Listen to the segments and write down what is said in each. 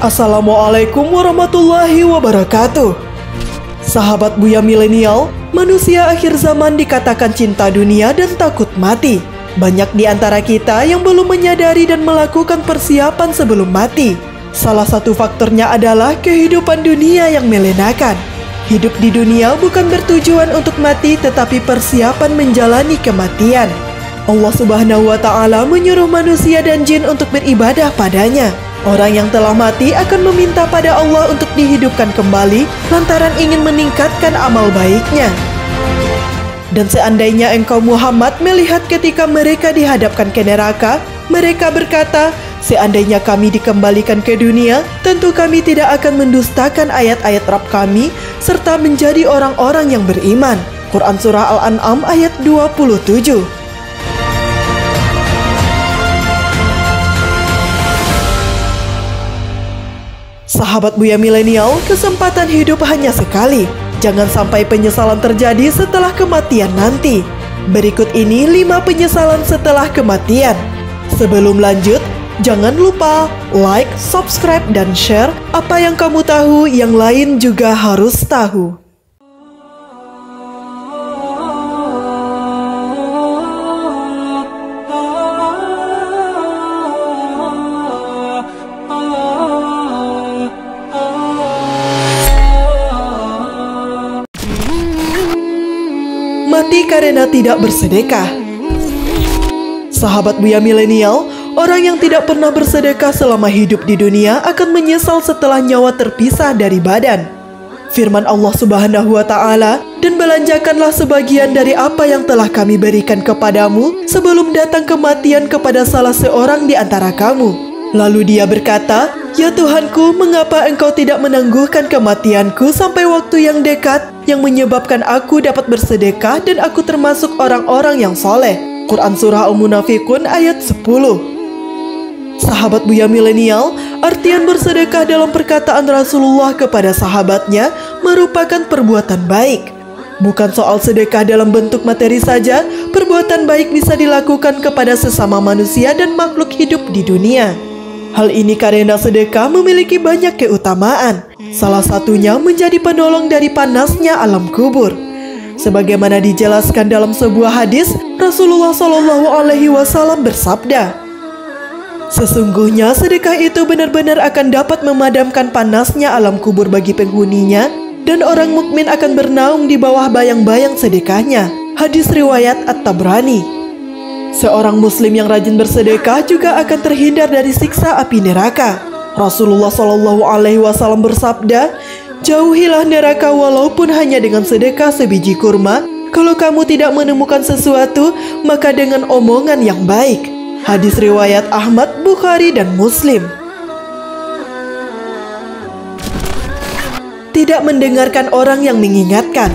Assalamualaikum warahmatullahi wabarakatuh. Sahabat Buya Milenial, manusia akhir zaman dikatakan cinta dunia dan takut mati. Banyak di antara kita yang belum menyadari dan melakukan persiapan sebelum mati. Salah satu faktornya adalah kehidupan dunia yang melenakan. Hidup di dunia bukan bertujuan untuk mati, tetapi persiapan menjalani kematian. Allah Subhanahu wa Ta'ala menyuruh manusia dan jin untuk beribadah padanya. Orang yang telah mati akan meminta pada Allah untuk dihidupkan kembali lantaran ingin meningkatkan amal baiknya. Dan seandainya engkau Muhammad melihat ketika mereka dihadapkan ke neraka, mereka berkata, seandainya kami dikembalikan ke dunia, tentu kami tidak akan mendustakan ayat-ayat Rabb kami serta menjadi orang-orang yang beriman. Quran Surah Al-An'am ayat 27. Sahabat Buya Milenial, kesempatan hidup hanya sekali. Jangan sampai penyesalan terjadi setelah kematian nanti. Berikut ini 5 penyesalan setelah kematian. Sebelum lanjut, jangan lupa like, subscribe, dan share. Apa yang kamu tahu, yang lain juga harus tahu. Mati karena tidak bersedekah. Sahabat Buya Milenial, orang yang tidak pernah bersedekah selama hidup di dunia akan menyesal setelah nyawa terpisah dari badan. Firman Allah Subhanahu wa Ta'ala, dan belanjakanlah sebagian dari apa yang telah kami berikan kepadamu sebelum datang kematian kepada salah seorang di antara kamu. Lalu dia berkata, ya Tuhanku, mengapa engkau tidak menangguhkan kematianku sampai waktu yang dekat yang menyebabkan aku dapat bersedekah dan aku termasuk orang-orang yang soleh. Quran Surah Al-Munafikun ayat 10. Sahabat Buya Milenial, artian bersedekah dalam perkataan Rasulullah kepada sahabatnya merupakan perbuatan baik. Bukan soal sedekah dalam bentuk materi saja, perbuatan baik bisa dilakukan kepada sesama manusia dan makhluk hidup di dunia. Hal ini karena sedekah memiliki banyak keutamaan. Salah satunya menjadi penolong dari panasnya alam kubur. Sebagaimana dijelaskan dalam sebuah hadis, Rasulullah SAW bersabda, sesungguhnya sedekah itu benar-benar akan dapat memadamkan panasnya alam kubur bagi penghuninya, dan orang mukmin akan bernaung di bawah bayang-bayang sedekahnya. Hadis riwayat At-Tabrani. Seorang muslim yang rajin bersedekah juga akan terhindar dari siksa api neraka. Rasulullah SAW bersabda, jauhilah neraka walaupun hanya dengan sedekah sebiji kurma. Kalau kamu tidak menemukan sesuatu, maka dengan omongan yang baik. Hadis riwayat Ahmad, Bukhari, dan Muslim. Tidak mendengarkan orang yang mengingatkan.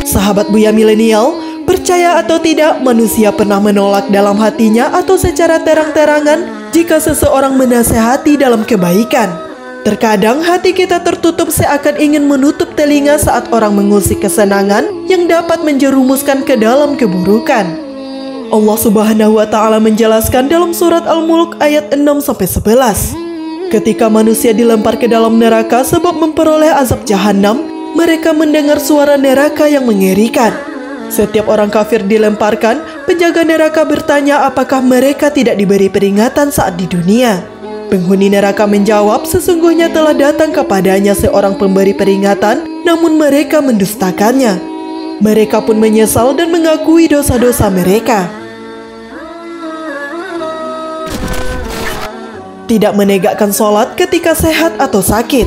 Sahabat Buya Milenial, percaya atau tidak, manusia pernah menolak dalam hatinya atau secara terang-terangan jika seseorang menasehati dalam kebaikan. Terkadang hati kita tertutup seakan ingin menutup telinga saat orang mengusik kesenangan yang dapat menjerumuskan ke dalam keburukan. Allah Subhanahu wa Ta'ala menjelaskan dalam surat Al-Mulk ayat 6-11. Ketika manusia dilempar ke dalam neraka sebab memperoleh azab jahanam, mereka mendengar suara neraka yang mengerikan. Setiap orang kafir dilemparkan, penjaga neraka bertanya apakah mereka tidak diberi peringatan saat di dunia. Penghuni neraka menjawab, sesungguhnya telah datang kepadanya seorang pemberi peringatan, namun mereka mendustakannya. Mereka pun menyesal dan mengakui dosa-dosa mereka. Tidak menegakkan sholat ketika sehat atau sakit.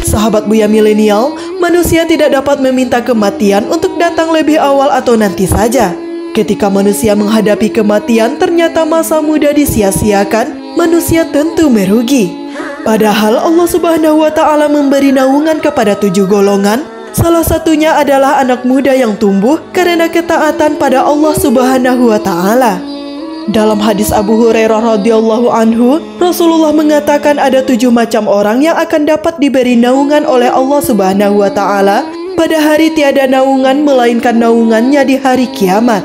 Sahabat Buya Milenial, manusia tidak dapat meminta kematian untuk datang lebih awal atau nanti saja. Ketika manusia menghadapi kematian, ternyata masa muda disia-siakan, manusia tentu merugi. Padahal Allah Subhanahu wa Ta'ala memberi naungan kepada 7 golongan. Salah satunya adalah anak muda yang tumbuh karena ketaatan pada Allah Subhanahu wa Ta'ala. Dalam hadis Abu Hurairah radhiyallahu anhu, Rasulullah mengatakan ada 7 macam orang yang akan dapat diberi naungan oleh Allah Subhanahu wa Ta'ala pada hari tiada naungan melainkan naungannya di hari kiamat.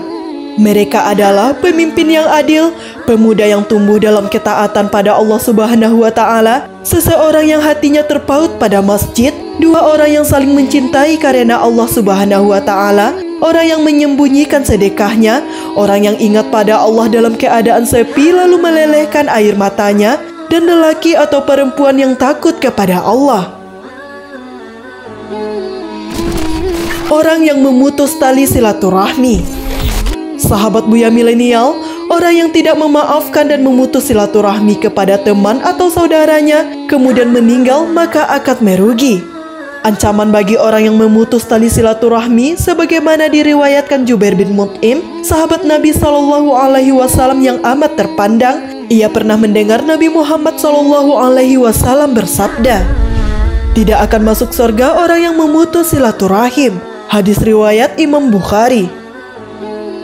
Mereka adalah pemimpin yang adil, pemuda yang tumbuh dalam ketaatan pada Allah Subhanahu wa Ta'ala, seseorang yang hatinya terpaut pada masjid, dua orang yang saling mencintai karena Allah Subhanahu wa Ta'ala, orang yang menyembunyikan sedekahnya, orang yang ingat pada Allah dalam keadaan sepi lalu melelehkan air matanya, dan lelaki atau perempuan yang takut kepada Allah. Orang yang memutus tali silaturahmi. Sahabat Buya Milenial, orang yang tidak memaafkan dan memutus silaturahmi kepada teman atau saudaranya, kemudian meninggal, maka akan merugi. Ancaman bagi orang yang memutus tali silaturahmi, sebagaimana diriwayatkan Jubair bin Mut'im, sahabat Nabi SAW yang amat terpandang. Ia pernah mendengar Nabi Muhammad SAW bersabda, "Tidak akan masuk surga orang yang memutus silaturahim." Hadis riwayat Imam Bukhari.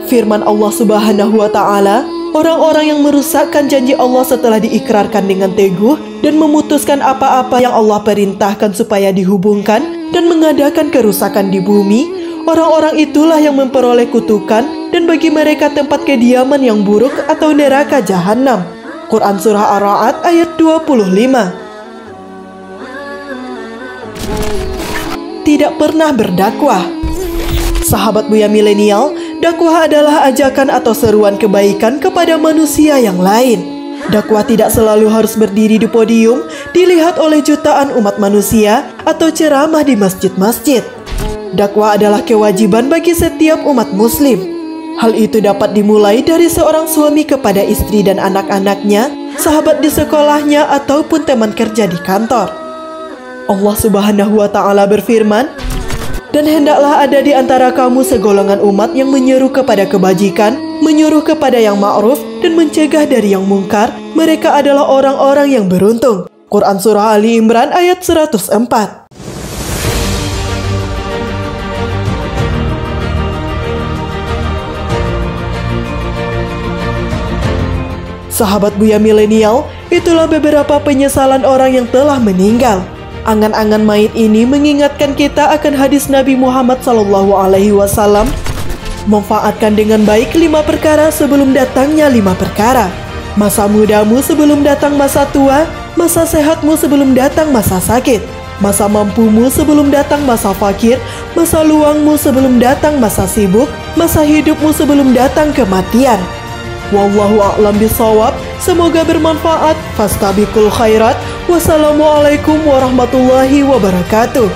Firman Allah Subhanahu wa Ta'ala, orang-orang yang merusakkan janji Allah setelah diikrarkan dengan teguh dan memutuskan apa-apa yang Allah perintahkan supaya dihubungkan dan mengadakan kerusakan di bumi, orang-orang itulah yang memperoleh kutukan dan bagi mereka tempat kediaman yang buruk atau neraka jahanam. Quran Surah Ar-Ra'd ayat 25. Tidak pernah berdakwah. Sahabat Buya Milenial, dakwah adalah ajakan atau seruan kebaikan kepada manusia yang lain. Dakwah tidak selalu harus berdiri di podium, dilihat oleh jutaan umat manusia, atau ceramah di masjid-masjid. Dakwah adalah kewajiban bagi setiap umat muslim. Hal itu dapat dimulai dari seorang suami kepada istri dan anak-anaknya, sahabat di sekolahnya, ataupun teman kerja di kantor. Allah Subhanahu wa Ta'ala berfirman, "Dan hendaklah ada di antara kamu segolongan umat yang menyeru kepada kebajikan, menyuruh kepada yang ma'ruf, dan mencegah dari yang mungkar. Mereka adalah orang-orang yang beruntung." Quran Surah Ali Imran ayat 104. Sahabat Buya Milenial, itulah beberapa penyesalan orang yang telah meninggal. Angan-angan mayit ini mengingatkan kita akan hadis Nabi Muhammad SAW. Manfaatkan dengan baik 5 perkara sebelum datangnya 5 perkara. Masa mudamu sebelum datang masa tua, masa sehatmu sebelum datang masa sakit, masa mampumu sebelum datang masa fakir, masa luangmu sebelum datang masa sibuk, masa hidupmu sebelum datang kematian. Wallahu a'lam bishawab. Semoga bermanfaat. Fastabiqul khairat. Wassalamualaikum warahmatullahi wabarakatuh.